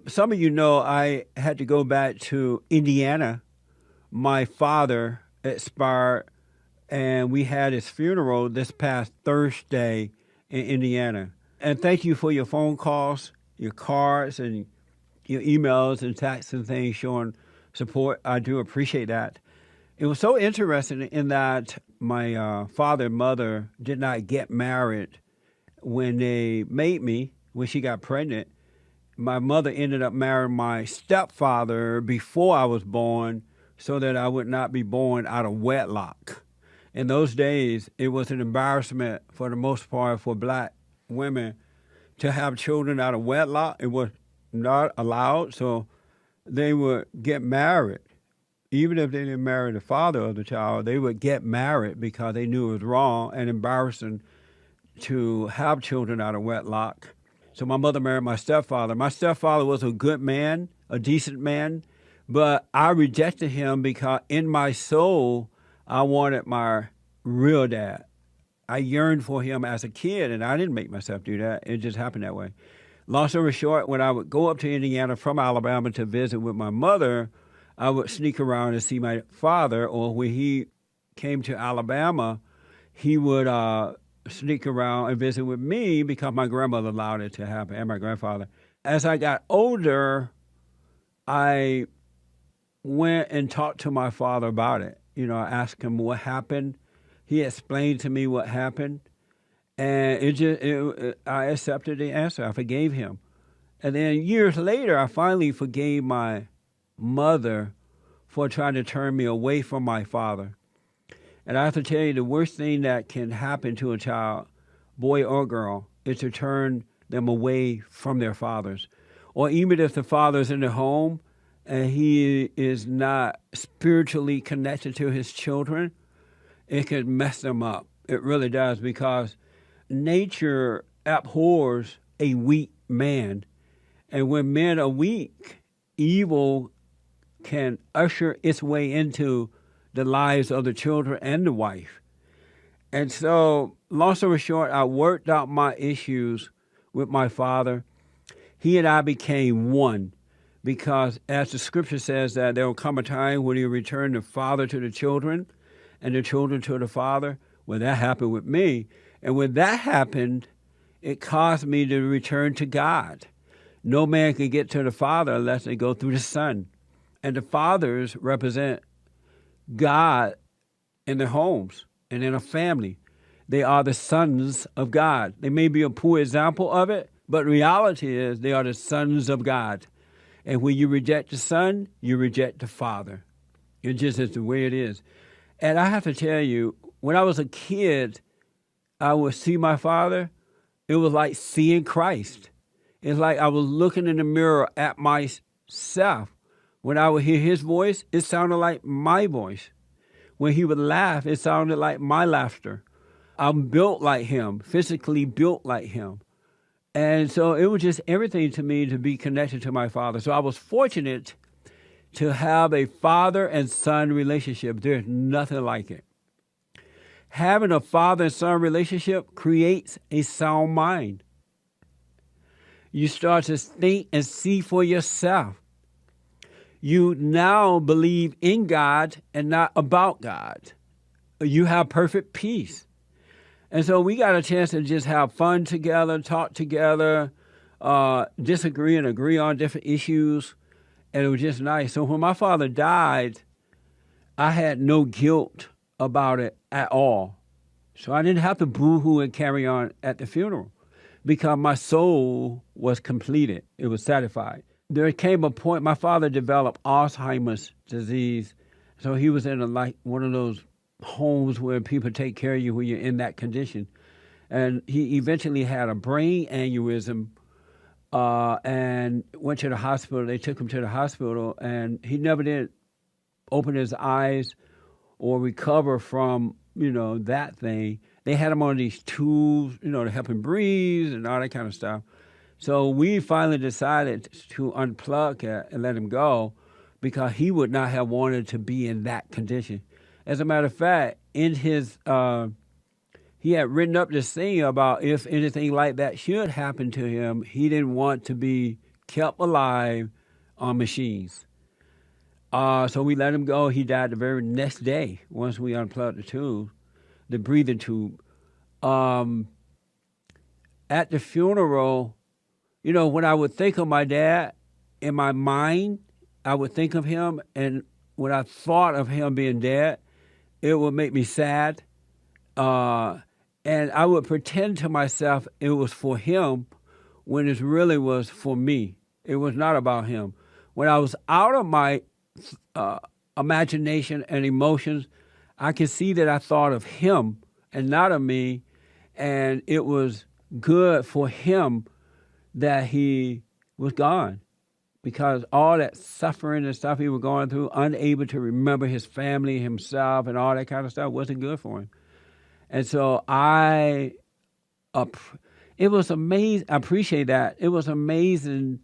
Some of you know I had to go back to Indiana. My father expired, and we had his funeral this past Thursday in Indiana. And thank you for your phone calls, your cards, and your emails and texts and things showing support. I do appreciate that. It was so interesting in that my father and mother did not get married when they made me, when she got pregnant. My mother ended up marrying my stepfather before I was born so that I would not be born out of wedlock. In those days, it was an embarrassment for the most part for black women to have children out of wedlock. It was not allowed, so they would get married. Even if they didn't marry the father of the child, they would get married because they knew it was wrong and embarrassing to have children out of wedlock. So my mother married my stepfather. My stepfather was a good man, a decent man, but I rejected him because in my soul, I wanted my real dad. I yearned for him as a kid, and I didn't make myself do that. It just happened that way. Long story short, when I would go up to Indiana from Alabama to visit with my mother, I would sneak around and see my father, or when he came to Alabama, he would sneak around and visit with me because my grandmother allowed it to happen, and my grandfather. As I got older, I went and talked to my father about it. I asked him what happened. He explained to me what happened, and I accepted the answer. I forgave him. And then years later, I finally forgave my mother for trying to turn me away from my father. And I have to tell you, the worst thing that can happen to a child, boy or girl, is to turn them away from their fathers. Or even if the father's in the home and he is not spiritually connected to his children, it can mess them up. It really does, because nature abhors a weak man. And when men are weak, evil can usher its way into the lives of the children and the wife. And so, long story short, I worked out my issues with my father. He and I became one because, as the scripture says, that there will come a time when he'll return the father to the children and the children to the father. Well, that happened with me. And when that happened, it caused me to return to God. No man can get to the Father unless they go through the Son. And the fathers represent God in their homes and in a family. They are the sons of God. They may be a poor example of it, but reality is they are the sons of God. And when you reject the Son, you reject the Father. It just is the way it is. And I have to tell you, when I was a kid, I would see my father. It was like seeing Christ. It's like I was looking in the mirror at myself. When I would hear his voice, it sounded like my voice. When he would laugh, it sounded like my laughter. I'm built like him, physically built like him. And so it was just everything to me to be connected to my father. So I was fortunate to have a father and son relationship. There's nothing like it. Having a father and son relationship creates a sound mind. You start to think and see for yourself. You now believe in God and not about God. You have perfect peace. And so we got a chance to just have fun together, talk together, disagree and agree on different issues. And it was just nice. So when my father died, I had no guilt about it at all. So I didn't have to boo-hoo and carry on at the funeral because my soul was completed. It was satisfied. There came a point, my father developed Alzheimer's disease. So he was in one of those homes where people take care of you when you're in that condition. And he eventually had a brain aneurysm and went to the hospital. They took him to the hospital, and he never did open his eyes or recover from, that thing. They had him on these tubes, to help him breathe and all that kind of stuff. So we finally decided to unplug it and let him go because he would not have wanted to be in that condition. As a matter of fact, in his, he had written up this thing about if anything like that should happen to him, he didn't want to be kept alive on machines. So we let him go. He died the very next day once we unplugged the tube, the breathing tube. Um, at the funeral, when I would think of my dad in my mind, I would think of him, and when I thought of him being dead, it would make me sad. And I would pretend to myself it was for him when it really was for me. It was not about him. When I was out of my imagination and emotions, I could see that I thought of him and not of me, and it was good for him that he was gone, because all that suffering and stuff he was going through, unable to remember his family, himself, and all that kind of stuff, wasn't good for him. And so it was amazing. I appreciate that. It was amazing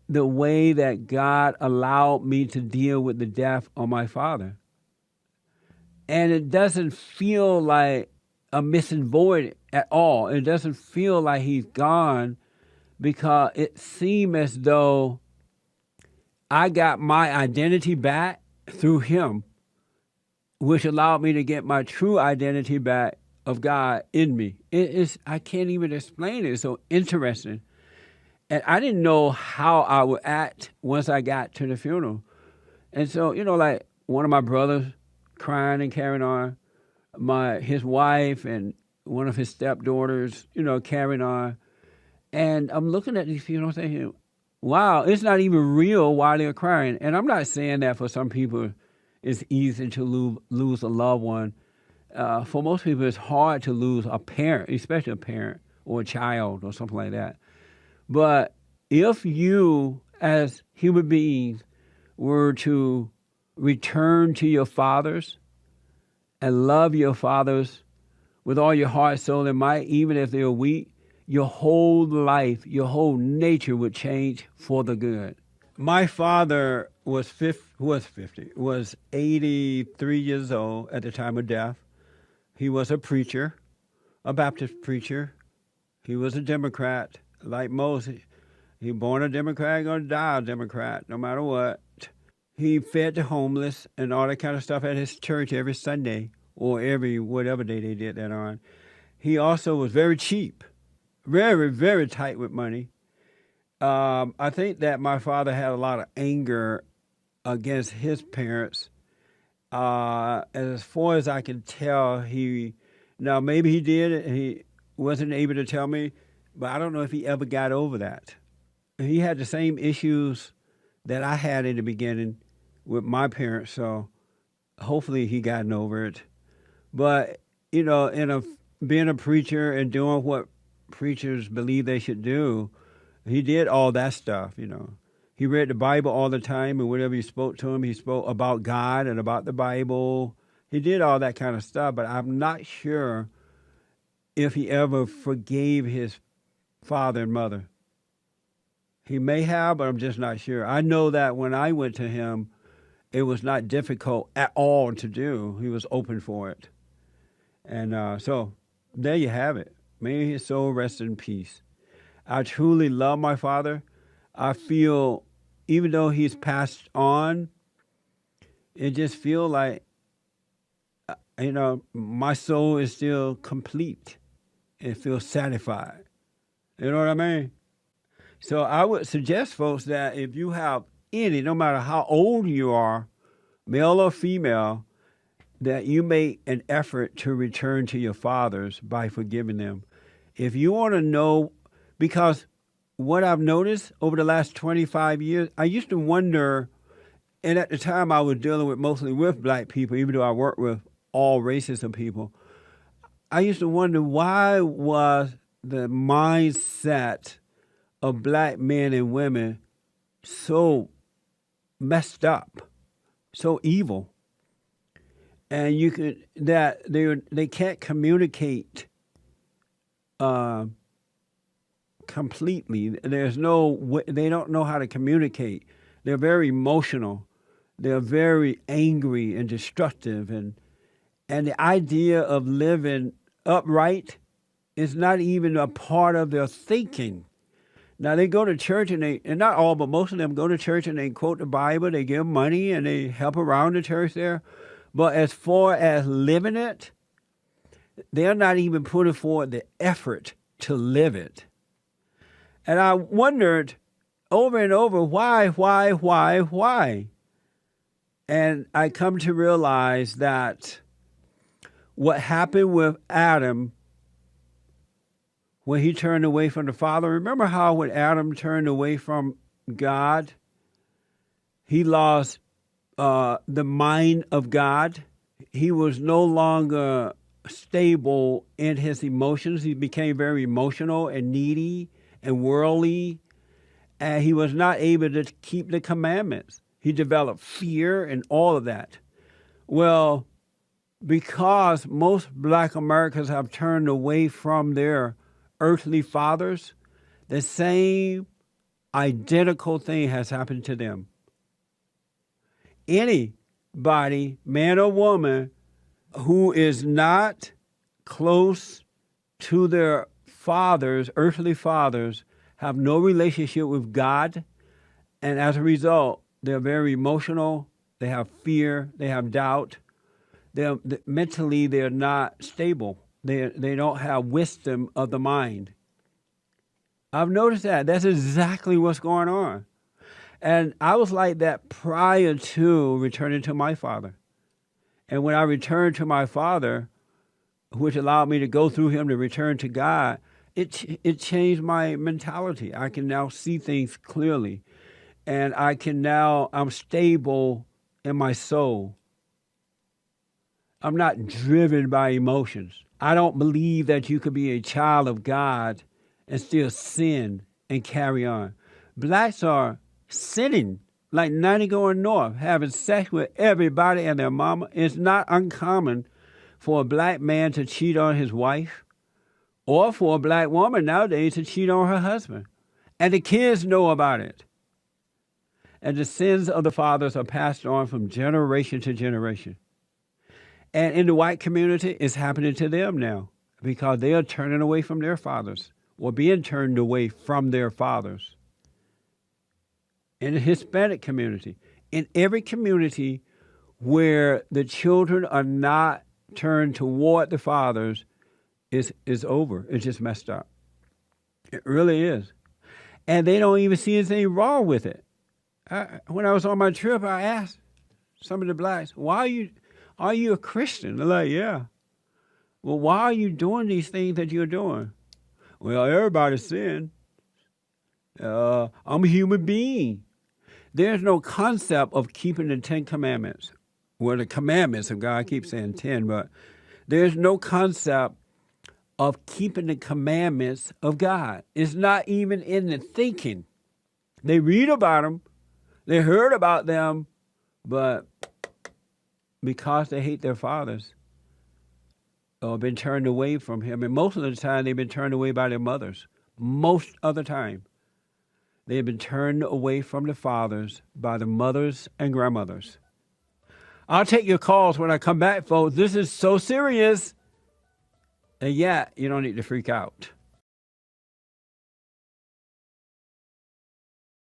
the way that God allowed me to deal with the death of my father. And it doesn't feel like a missing void at all. It doesn't feel like he's gone, because it seemed as though I got my identity back through him, which allowed me to get my true identity back of God in me. I can't even explain it. It's so interesting. And I didn't know how I would act once I got to the funeral. And so, like one of my brothers crying and carrying on, his wife and one of his stepdaughters, carrying on. And I'm looking at these people saying, wow, it's not even real why they're crying. And I'm not saying that for some people it's easy to lose a loved one. For most people, it's hard to lose a parent, especially a parent or a child or something like that. But if you, as human beings, were to return to your fathers and love your fathers with all your heart, soul, and might, even if they're weak, your whole life, your whole nature would change for the good. My father was 83 years old at the time of death. He was a preacher, a Baptist preacher. He was a Democrat. Like most, he born a Democrat, going to die a Democrat, no matter what. He fed the homeless and all that kind of stuff at his church every Sunday or every whatever day they did that on. He also was very cheap, very, very tight with money. I think that my father had a lot of anger against his parents. As far as I can tell, now maybe he did it, he wasn't able to tell me, but I don't know if he ever got over that. He had the same issues that I had in the beginning with my parents, so hopefully he gotten over it. But, being a preacher and doing what preachers believe they should do, he did all that stuff, He read the Bible all the time, and whenever you spoke to him, he spoke about God and about the Bible. He did all that kind of stuff, but I'm not sure if he ever forgave his father and mother. He may have, but I'm just not sure. I know that when I went to him, it was not difficult at all to do. He was open for it. And so there you have it. May his soul rest in peace. I truly love my father. I feel, even though he's passed on, it just feels like, my soul is still complete. It feels satisfied. You know what I mean? So I would suggest, folks, that if you have any, no matter how old you are, male or female, that you make an effort to return to your fathers by forgiving them. If you want to know, because what I've noticed over the last 25 years, I used to wonder, and at the time I was dealing mostly with black people, even though I worked with all races of people, I used to wonder, why was the mindset of black men and women so messed up, so evil, and they can't communicate completely. They don't know how to communicate. They're very emotional. They're very angry and destructive, and the idea of living upright is not even a part of their thinking. Now they go to church and not all, but most of them go to church and they quote the Bible, they give money and they help around the church there. But as far as living it, they're not even putting forward the effort to live it. And I wondered over and over, why? And I come to realize that what happened with Adam when he turned away from the Father, remember how when Adam turned away from God, he lost the mind of God. He was no longer stable in his emotions. He became very emotional and needy and worldly, and he was not able to keep the commandments. He developed fear and all of that. Well, because most Black Americans have turned away from their earthly fathers, the same identical thing has happened to them. Anybody, man or woman, who is not close to their fathers, earthly fathers, have no relationship with God, and as a result, they're very emotional, they have fear, they have doubt, mentally they're not stable, they don't have wisdom of the mind. I've noticed that. That's exactly what's going on. And I was like that prior to returning to my Father. And when I returned to my Father, which allowed me to go through him to return to God, it changed my mentality. I can now see things clearly. And I'm stable in my soul. I'm not driven by emotions. I don't believe that you could be a child of God and still sin and carry on. Blacks are sinning like 90 going north, having sex with everybody and their mama. It's not uncommon for a black man to cheat on his wife or for a black woman nowadays to cheat on her husband. And the kids know about it. And the sins of the fathers are passed on from generation to generation. And in the white community, it's happening to them now because they are turning away from their fathers or being turned away from their fathers. In the Hispanic community, in every community where the children are not turned toward the fathers, is over. It's just messed up. It really is. And they don't even see anything wrong with it. When I was on my trip, I asked some of the blacks, why are you a Christian? They're like, yeah. Well, why are you doing these things that you're doing? Well, everybody sin. I'm a human being. There's no concept of keeping the 10 commandments. Well, the commandments of God, I keep saying 10, but there's no concept of keeping the commandments of God. It's not even in the thinking. They read about them, they heard about them, but because they hate their fathers or been turned away from him, and most of the time they've been turned away by their mothers. Most of the time. They have been turned away from the fathers by the mothers and grandmothers. I'll take your calls when I come back, folks. This is so serious. And yet, you don't need to freak out.